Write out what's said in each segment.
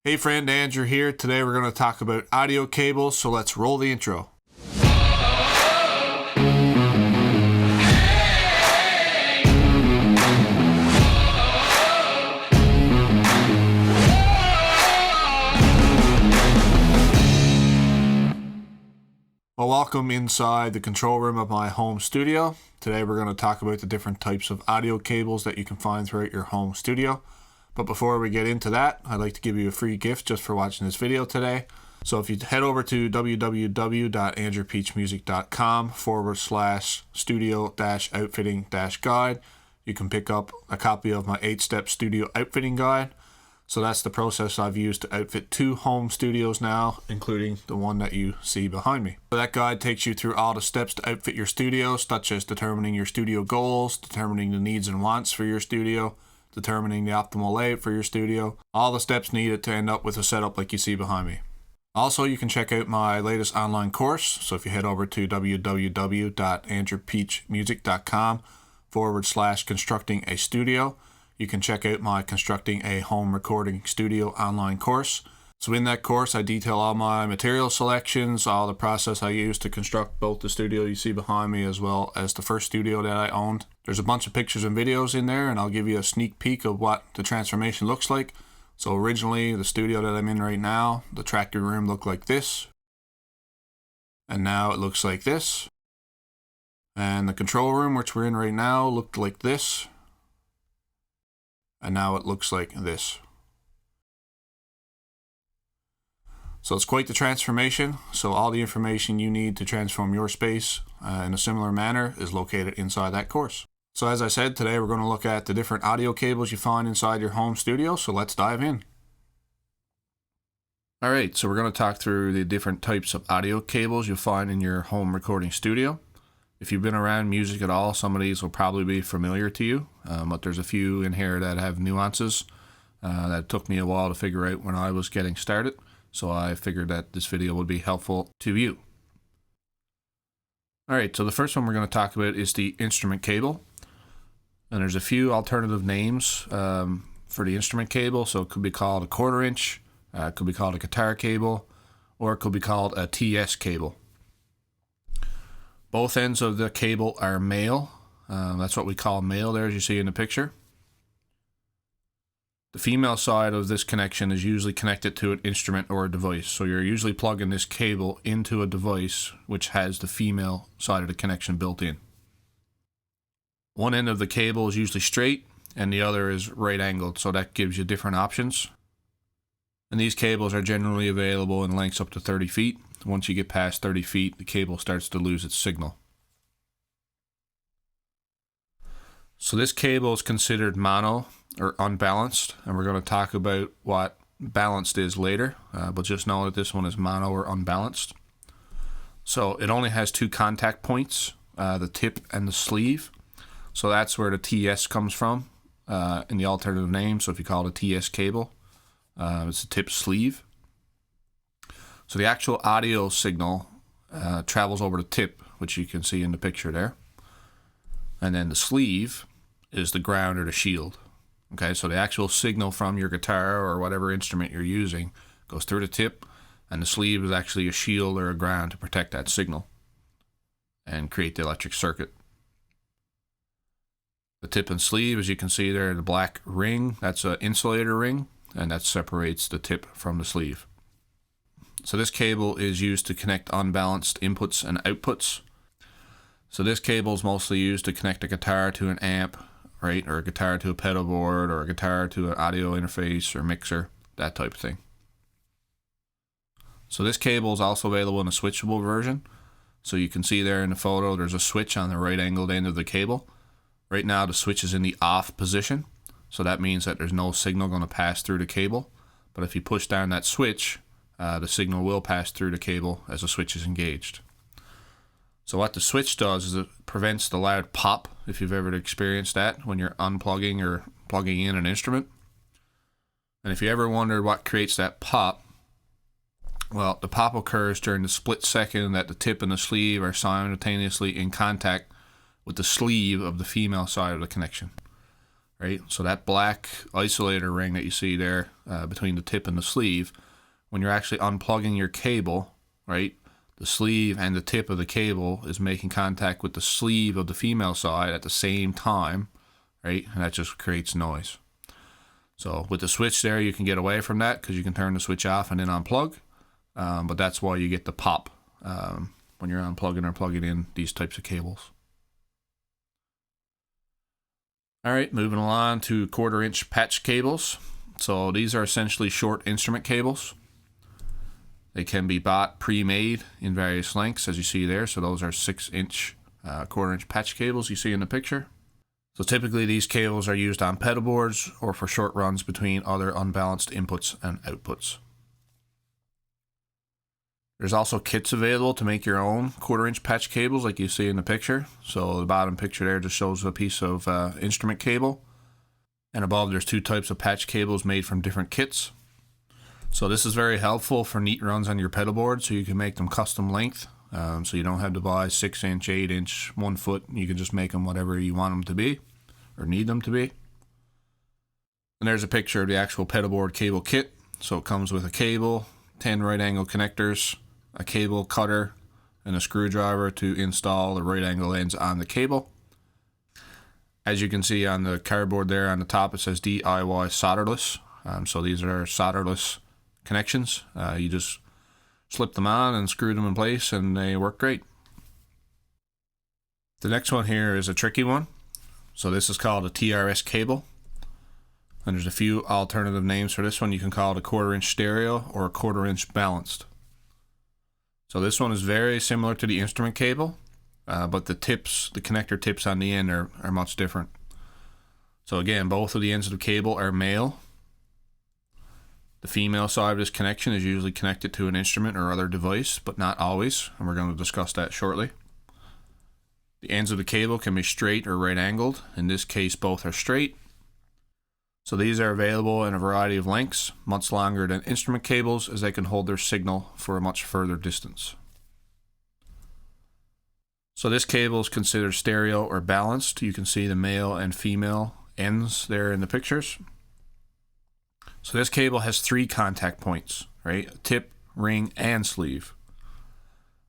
Hey friend, Andrew here. Today we're going to talk about audio cables, so let's roll the intro. Well, welcome inside the control room of my home studio. Today we're going to talk about the different types of audio cables that you can find throughout your home studio. But before we get into that, I'd like to give you a free gift just for watching this video today. So if you head over to www.andrewpeachmusic.com/studio-outfitting-guide, you can pick up a copy of my 8-step studio outfitting guide. So that's the process I've used to outfit 2 home studios now, including the one that you see behind me. So that guide takes you through all the steps to outfit your studio, such as determining your studio goals, determining the needs and wants for your studio, determining the optimal layout for your studio, all the steps needed to end up with a setup like you see behind me. Also, you can check out my latest online course. So if you head over to www.andrewpeachmusic.com/constructing a studio, you can check out my Constructing a Home Recording Studio online course. So in that course, I detail all my material selections, all the process I use to construct both the studio you see behind me as well as the first studio that I owned. There's a bunch of pictures and videos in there, and I'll give you a sneak peek of what the transformation looks like. So originally, the studio that I'm in right now, the tracking room looked like this. And now it looks like this. And the control room, which we're in right now, looked like this. And now it looks like this. So it's quite the transformation. So all the information you need to transform your space in a similar manner is located inside that course. So as I said, today we're going to look at the different audio cables you find inside your home studio. So let's dive in. Alright, so we're going to talk through the different types of audio cables you'll find in your home recording studio. If you've been around music at all, some of these will probably be familiar to you, but there's a few in here that have nuances that took me a while to figure out when I was getting started. So I figured that this video would be helpful to you. Alright, so the first one we're going to talk about is the instrument cable. And there's a few alternative names for the instrument cable. So it could be called a 1/4 inch, it could be called a guitar cable, or it could be called a Trs cable. Both ends of the cable are male. That's what we call male there, as you see in the picture. The female side of this connection is usually connected to an instrument or a device. So you're usually plugging this cable into a device which has the female side of the connection built in. One end of the cable is usually straight and the other is right angled, so that gives you different options. And these cables are generally available in lengths up to 30 feet. Once you get past 30 feet, the cable starts to lose its signal. So this cable is considered mono or unbalanced, and we're going to talk about what balanced is later, but just know that this one is mono or unbalanced. So it only has 2 contact points, the tip and the sleeve. So that's where the TS comes from in the alternative name. So if you call it a TS cable, it's a tip sleeve. So the actual audio signal travels over the tip, which you can see in the picture there. And then the sleeve is the ground or the shield. Okay, so the actual signal from your guitar or whatever instrument you're using goes through the tip, and the sleeve is actually a shield or a ground to protect that signal and create the electric circuit. The tip and sleeve, as you can see there, the black ring, that's an insulator ring, and that separates the tip from the sleeve. So this cable is used to connect unbalanced inputs and outputs. So this cable is mostly used to connect a guitar to an amp, right, or a guitar to a pedal board, or a guitar to an audio interface or mixer, that type of thing. So this cable is also available in a switchable version. So you can see there in the photo, there's a switch on the right angled end of the cable. Right now the switch is in the off position, so that means that there's no signal going to pass through the cable. But if you push down that switch, the signal will pass through the cable as the switch is engaged. So what the switch does is it prevents the loud pop, if you've ever experienced that when you're unplugging or plugging in an instrument. And if you ever wondered what creates that pop, well, the pop occurs during the split second that the tip and the sleeve are simultaneously in contact with the sleeve of the female side of the connection. right? So that black isolator ring that you see there between the tip and the sleeve, when you're actually unplugging your cable, right, the sleeve and the tip of the cable is making contact with the sleeve of the female side at the same time, right? And that just creates noise. So with the switch there, you can get away from that because you can turn the switch off and then unplug. But that's why you get the pop when you're unplugging or plugging in these types of cables. All right, moving along to 1/4 inch patch cables. So these are essentially short instrument cables. They can be bought pre-made in various lengths, as you see there. So those are 6-inch, 1/4 inch patch cables you see in the picture. So typically these cables are used on pedal boards or for short runs between other unbalanced inputs and outputs. There's also kits available to make your own 1/4 inch patch cables like you see in the picture. So the bottom picture there just shows a piece of instrument cable. And above there's 2 types of patch cables made from different kits. So this is very helpful for neat runs on your pedal board, so you can make them custom length. So you don't have to buy 6-inch, 8-inch, 1 foot. You can just make them whatever you want them to be or need them to be. And there's a picture of the actual Pedalboard Cable Kit. So it comes with a cable, 10 right angle connectors, a cable cutter, and a screwdriver to install the right angle ends on the cable. As you can see on the cardboard there on the top, it says DIY solderless. So these are solderless connections. You just slip them on and screw them in place and they work great. The next one here is a tricky one. So this is called a Trs Cable. And there's a few alternative names for this one. You can call it a 1/4 inch stereo or a 1/4 inch balanced. So this one is very similar to the instrument cable, but the tips, the connector tips on the end are much different. So again, both of the ends of the cable are male. The female side of this connection is usually connected to an instrument or other device, but not always, and we're going to discuss that shortly. The ends of the cable can be straight or right angled. In this case, both are straight. So these are available in a variety of lengths, much longer than instrument cables, as they can hold their signal for a much further distance. So this cable is considered stereo or balanced. You can see the male and female ends there in the pictures. So this cable has 3 contact points, right? Tip, ring, and sleeve.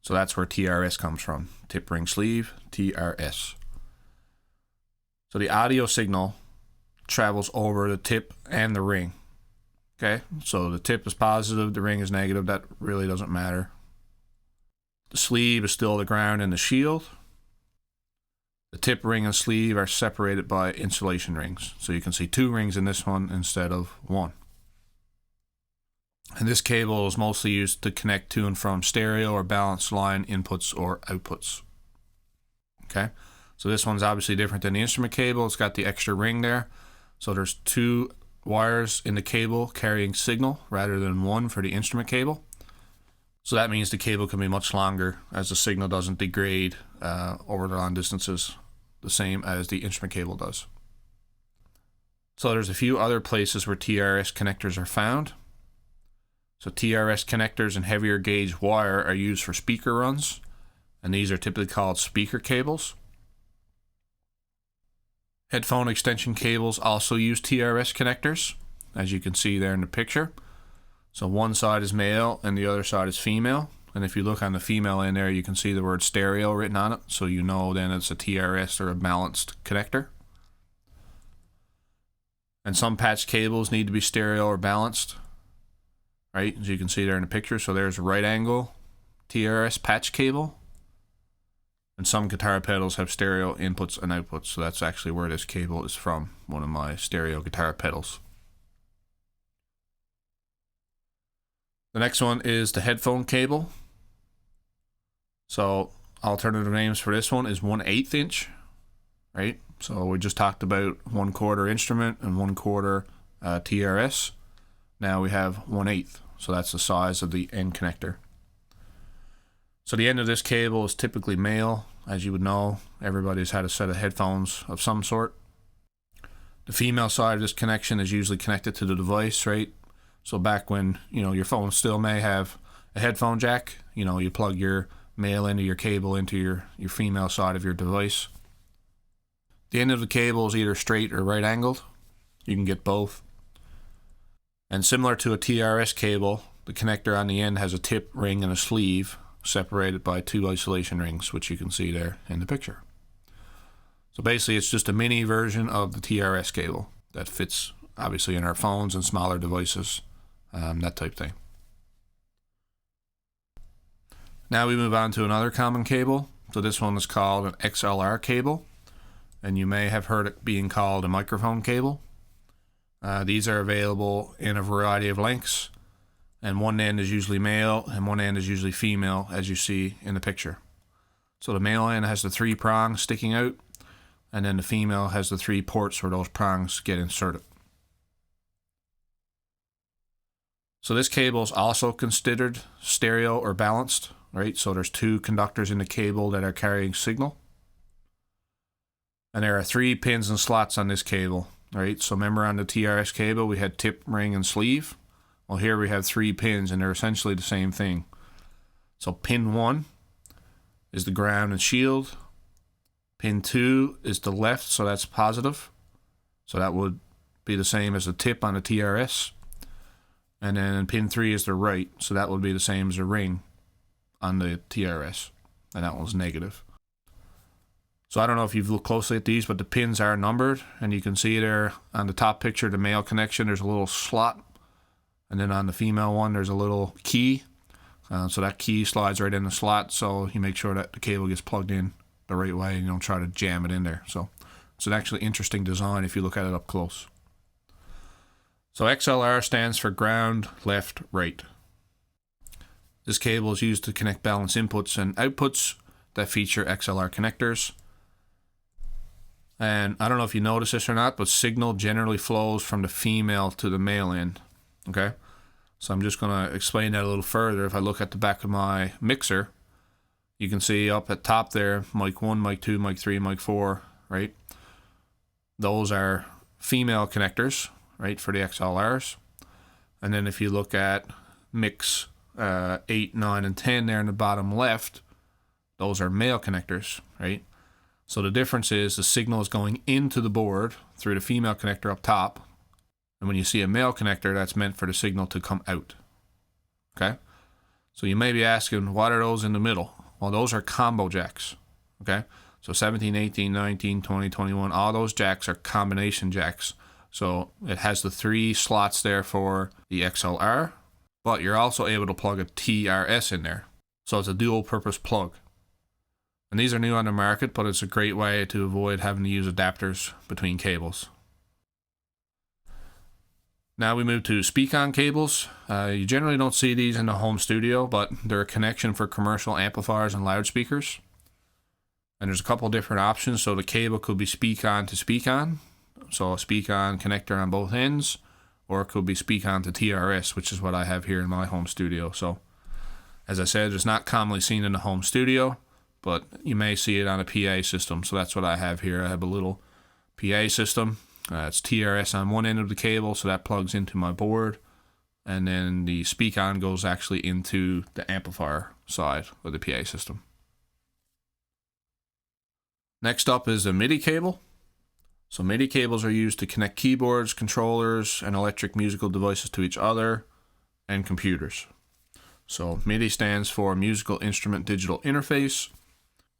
So that's where TRS comes from. Tip, ring, sleeve, TRS. So the audio signal travels over the tip and the ring. Okay, so the tip is positive, the ring is negative. That really doesn't matter. The sleeve is still the ground and the shield. The tip, ring, and sleeve are separated by insulation rings. So you can see 2 rings in this one instead of 1. And this cable is mostly used to connect to and from stereo or balanced line inputs or outputs. Okay, so this one's obviously different than the instrument cable. It's got the extra ring there. So there's 2 wires in the cable carrying signal rather than 1 for the instrument cable. So that means the cable can be much longer as the signal doesn't degrade over the long distances the same as the instrument cable does. So there's a few other places where TRS connectors are found. So TRS connectors and heavier gauge wire are used for speaker runs, and these are typically called speaker cables. Headphone extension cables also use TRS connectors, as you can see there in the picture. So one side is male and the other side is female. And if you look on the female end there, you can see the word stereo written on it. So you know then it's a TRS or a balanced connector. And some patch cables need to be stereo or balanced, right? As you can see there in the picture. So there's a right angle TRS patch cable. And some guitar pedals have stereo inputs and outputs. So that's actually where this cable is from, one of my stereo guitar pedals. The next one is the headphone cable. So alternative names for this one is 1/8 inch, right? So we just talked about 1/4 instrument and 1/4 TRS. Now we have 1/8. So that's the size of the end connector. So the end of this cable is typically male. As you would know, everybody's had a set of headphones of some sort. The female side of this connection is usually connected to the device, right? So back when, your phone still may have a headphone jack, you plug your male end of your cable into your female side of your device. The end of the cable is either straight or right angled. You can get both. And similar to a TRS cable, the connector on the end has a tip, ring, and a sleeve separated by 2 isolation rings, which you can see there in the picture. So basically it's just a mini version of the TRS cable that fits obviously in our phones and smaller devices, that type thing. Now we move on to another common cable. So this one is called an Xlr cable, and you may have heard it being called a microphone cable. These are available in a variety of lengths, and one end is usually male and one end is usually female, as you see in the picture. So the male end has the 3 prongs sticking out, and then the female has the 3 ports where those prongs get inserted. So this cable is also considered stereo or balanced, right? So there's 2 conductors in the cable that are carrying signal. And there are 3 pins and slots on this cable, right? So remember on the TRS cable we had tip, ring, and sleeve. Well, here we have 3 pins and they're essentially the same thing. So pin 1 is the ground and shield. Pin 2 is the left, so that's positive. So that would be the same as the tip on the TRS. And then pin 3 is the right, so that would be the same as the ring on the TRS. And that one's negative. So I don't know if you've looked closely at these, but the pins are numbered, and you can see there on the top picture, the male connection, there's a little slot, and then on the female one, there's a little key. So that key slides right in the slot, so you make sure that the cable gets plugged in the right way, and you don't try to jam it in there. So it's an actually interesting design if you look at it up close. So Xlr stands for ground, left, right. This cable is used to connect balanced inputs and outputs that feature Xlr connectors. And I don't know if you notice this or not, but signal generally flows from the female to the male end. Okay? So I'm just going to explain that a little further. If I look at the back of my mixer, you can see up at top there, mic 1, mic 2, mic 3, mic 4, right? Those are female connectors, right, for the XLRs. And then if you look at mix 8, 9, and 10 there in the bottom left, those are male connectors, right? So the difference is the signal is going into the board through the female connector up top. And when you see a male connector, that's meant for the signal to come out. Okay? So you may be asking, what are those in the middle? Well, those are combo jacks. Okay? So 17, 18, 19, 20, 21, all those jacks are combination jacks. So it has the 3 slots there for the XLR, but you're also able to plug a TRS in there. So it's a dual purpose plug. And these are new on the market, but it's a great way to avoid having to use adapters between cables. Now we move to speak-on cables. You generally don't see these in the home studio, but they're a connection for commercial amplifiers and loudspeakers. And there's a couple different options. So the cable could be speak-on to speak-on. So a speak-on connector on both ends, or it could be speak-on to TRS, which is what I have here in my home studio. So as I said, it's not commonly seen in the home studio, but you may see it on a PA system. So that's what I have here. I have a little PA system. It's TRS on one end of the cable, so that plugs into my board. And then the speak-on goes actually into the amplifier side of the PA system. Next up is the Midi cable. So Midi cables are used to connect keyboards, controllers, and electric musical devices to each other and computers. So MIDI stands for Musical Instrument Digital Interface.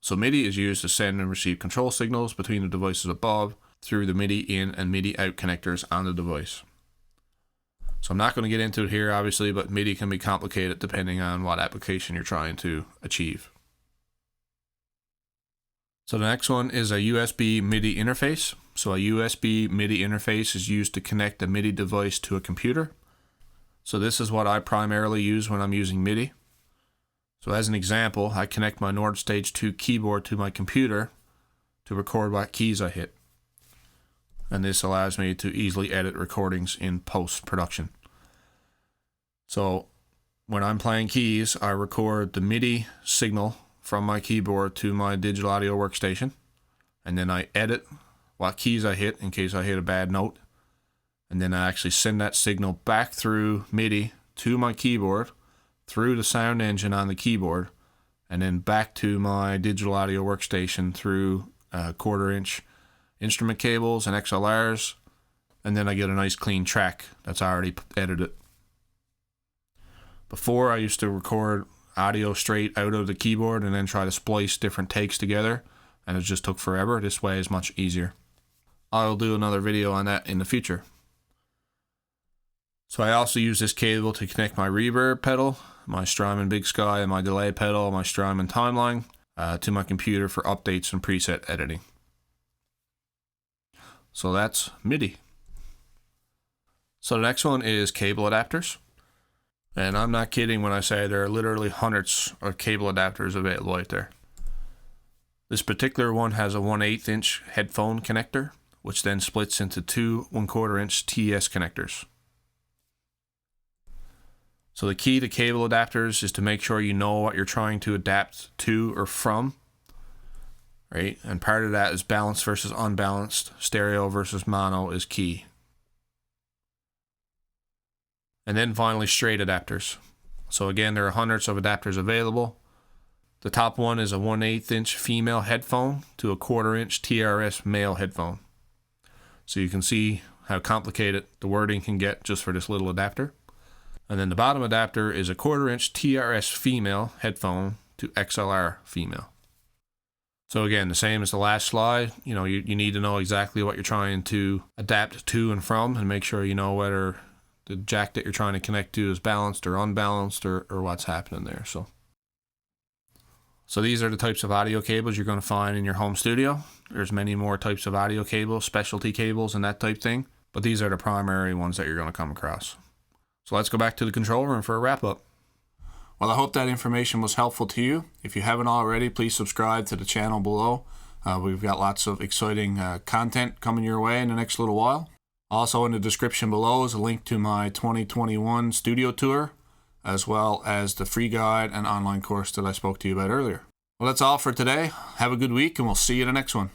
So MIDI is used to send and receive control signals between the devices above through the MIDI in and MIDI out connectors on the device. So I'm not going to get into it here, obviously, but MIDI can be complicated depending on what application you're trying to achieve. So the next one is a USB MIDI interface. So a USB MIDI interface is used to connect a MIDI device to a computer. So this is what I primarily use when I'm using MIDI. So as an example, I connect my Nord Stage 2 keyboard to my computer to record what keys I hit. And this allows me to easily edit recordings in post-production. So when I'm playing keys, I record the MIDI signal from my keyboard to my digital audio workstation, and then I edit what keys I hit in case I hit a bad note, and then I actually send that signal back through MIDI to my keyboard, through the sound engine on the keyboard, and then back to my digital audio workstation through a 1/4 inch instrument cables and XLRs, and then I get a nice clean track that's already edited. Before, I used to record audio straight out of the keyboard and then try to splice different takes together, and it just took forever. This way is much easier. I'll do another video on that in the future. So I also use this cable to connect my reverb pedal, my Strymon Big Sky, and my delay pedal, my Strymon Timeline, to my computer for updates and preset editing. So that's MIDI. So the next one is cable adapters. And I'm not kidding when I say there are literally hundreds of cable adapters available out there. This particular one has a 1/8 inch headphone connector, which then splits into two 1/4 inch TS connectors. So the key to cable adapters is to make sure you know what you're trying to adapt to or from, right? And part of that is balanced versus unbalanced, stereo versus mono is key. And then finally, straight adapters. So again, there are hundreds of adapters available. The top one is a 1/8 inch female headphone to a 1/4 inch TRS male headphone. So you can see how complicated the wording can get just for this little adapter. And then the bottom adapter is a 1/4 inch TRS female headphone to XLR female. So again, the same as the last slide, you need to know exactly what you're trying to adapt to and from, and make sure you know whether the jack that you're trying to connect to is balanced or unbalanced, or what's happening there. So these are the types of audio cables you're going to find in your home studio. There's many more types of audio cables, specialty cables and that type thing, but these are the primary ones that you're going to come across. So let's go back to the control room for a wrap up. Well, I hope that information was helpful to you. If you haven't already, please subscribe to the channel below. We've got lots of exciting content coming your way in the next little while. Also in the description below is a link to my 2021 studio tour, as well as the free guide and online course that I spoke to you about earlier. Well, that's all for today. Have a good week, and we'll see you in the next one.